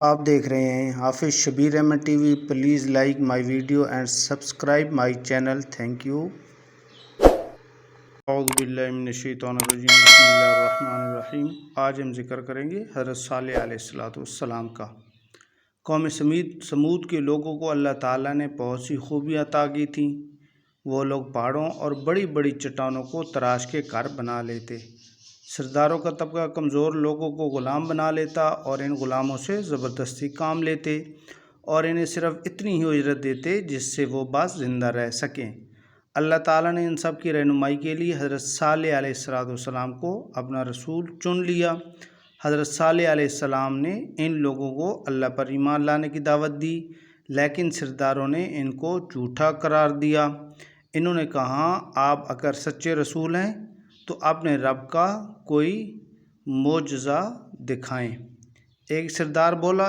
آپ دیکھ رہے ہیں Hafiz Shabbir Ahmed TV. Please like my video and subscribe my channel, thank you. اعوذ باللہ من الشیطان الرجیم، بسم اللہ الرحمن الرحیم۔ آج ہم ذکر کریں گے حضرت صالح علیہ السلام کا۔ قوم سمود کے لوگوں کو اللہ تعالیٰ نے بہت سی خوبیاں عطا کی تھیں۔ وہ لوگ پہاڑوں اور بڑی بڑی چٹانوں کو تراش کے گھر بنا لیتے۔ سرداروں کا طبقہ کمزور لوگوں کو غلام بنا لیتا اور ان غلاموں سے زبردستی کام لیتے اور انہیں صرف اتنی ہی اجرت دیتے جس سے وہ باز زندہ رہ سکیں۔ اللہ تعالیٰ نے ان سب کی رہنمائی کے لیے حضرت صالح علیہ السلام کو اپنا رسول چن لیا۔ حضرت صالح علیہ السلام نے ان لوگوں کو اللہ پر ایمان لانے کی دعوت دی، لیکن سرداروں نے ان کو جھوٹا قرار دیا۔ انہوں نے کہا، آپ اگر سچے رسول ہیں تو اپنے رب کا کوئی معجزہ دکھائیں۔ ایک سردار بولا،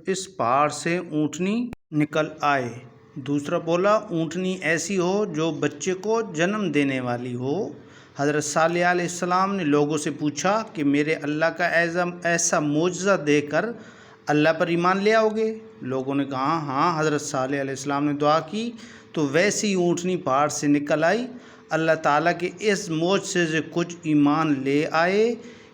اس پہاڑ سے اونٹنی نکل آئے۔ دوسرا بولا، اونٹنی ایسی ہو جو بچے کو جنم دینے والی ہو۔ حضرت صالح علیہ السلام نے لوگوں سے پوچھا کہ میرے اللہ کا ایسا معجزہ دے کر اللہ پر ایمان لے آؤ گے؟ لوگوں نے کہا ہاں۔ حضرت صالح علیہ السلام نے دعا کی تو ویسی اونٹنی پہاڑ سے نکل آئی۔ اللہ تعالیٰ کے اس معجزے سے کچھ ایمان لے آئے۔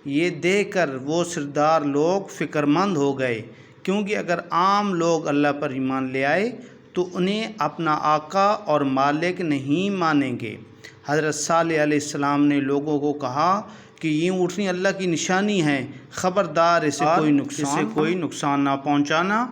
یہ دیکھ کر وہ سردار لوگ فکر مند ہو گئے، کیونکہ اگر عام لوگ اللہ پر ایمان لے آئے تو انہیں اپنا آقا اور مالک نہیں مانیں گے۔ حضرت صالح علیہ السلام نے لوگوں کو کہا کہ یہ اونٹنی اللہ کی نشانی ہے، خبردار اسے کوئی نقصان نہ پہنچانا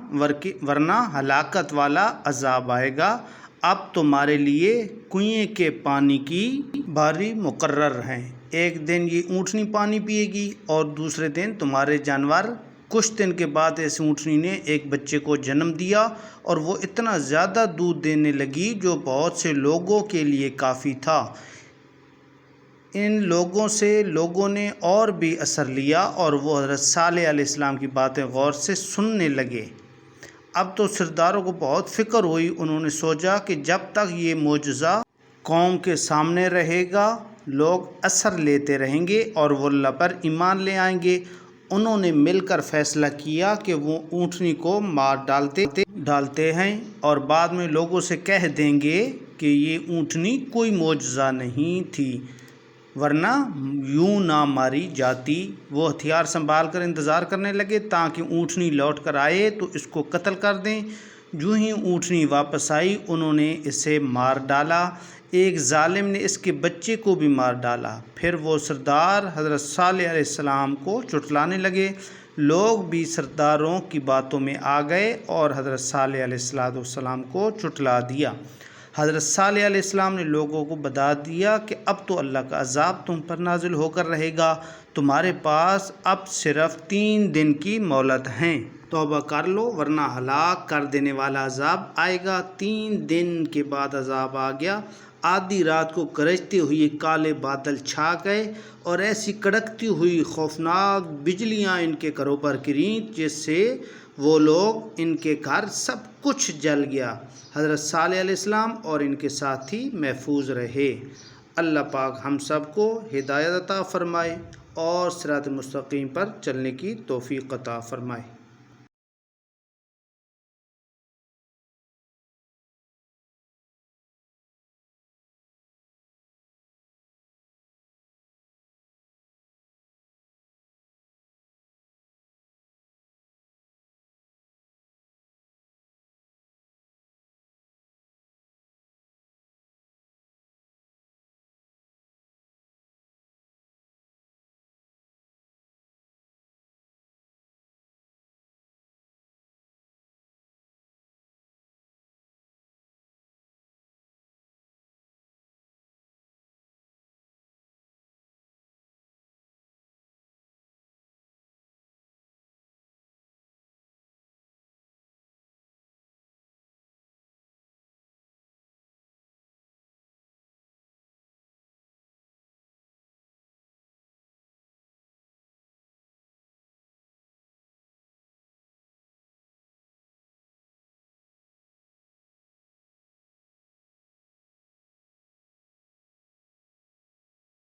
ورنہ ہلاکت والا عذاب آئے گا۔ اب تمہارے لیے کنویں کے پانی کی باری مقرر ہے۔ ایک دن یہ اونٹنی پانی پیے گی اور دوسرے دن تمہارے جانور۔ کچھ دن کے بعد اس اونٹنی نے ایک بچے کو جنم دیا اور وہ اتنا زیادہ دودھ دینے لگی جو بہت سے لوگوں کے لیے کافی تھا۔ ان لوگوں سے لوگوں نے اور بھی اثر لیا اور وہ حضرت صالح علیہ السلام کی باتیں غور سے سننے لگے۔ اب تو سرداروں کو بہت فکر ہوئی۔ انہوں نے سوچا کہ جب تک یہ معجزہ قوم کے سامنے رہے گا لوگ اثر لیتے رہیں گے اور وہ اللہ پر ایمان لے آئیں گے۔ انہوں نے مل کر فیصلہ کیا کہ وہ اونٹنی کو مار ڈالتے ہیں اور بعد میں لوگوں سے کہہ دیں گے کہ یہ اونٹنی کوئی معجزہ نہیں تھی، ورنہ یوں نہ ماری جاتی۔ وہ ہتھیار سنبھال کر انتظار کرنے لگے تاکہ اونٹنی لوٹ کر آئے تو اس کو قتل کر دیں۔ جو ہی اونٹنی واپس آئی انہوں نے اسے مار ڈالا۔ ایک ظالم نے اس کے بچے کو بھی مار ڈالا۔ پھر وہ سردار حضرت صالح علیہ السلام کو چٹلانے لگے۔ لوگ بھی سرداروں کی باتوں میں آ گئے اور حضرت صالح علیہ السلام کو چٹلا دیا۔ حضرت صالح علیہ السلام نے لوگوں کو بتا دیا کہ اب تو اللہ کا عذاب تم پر نازل ہو کر رہے گا، تمہارے پاس اب صرف 3 دن کی مہلت ہے، توبہ کر لو ورنہ ہلاک کر دینے والا عذاب آئے گا۔ 3 دن کے بعد عذاب آ گیا۔ آدھی رات کو گرجتے ہوئے کالے بادل چھا گئے اور ایسی کڑکتی ہوئی خوفناک بجلیاں ان کے گھروں پر گریں جس سے وہ لوگ، ان کے گھر، سب کچھ جل گیا۔ حضرت صالح علیہ السلام اور ان کے ساتھی محفوظ رہے۔ اللہ پاک ہم سب کو ہدایت عطا فرمائے اور صراط مستقیم پر چلنے کی توفیق عطا فرمائے۔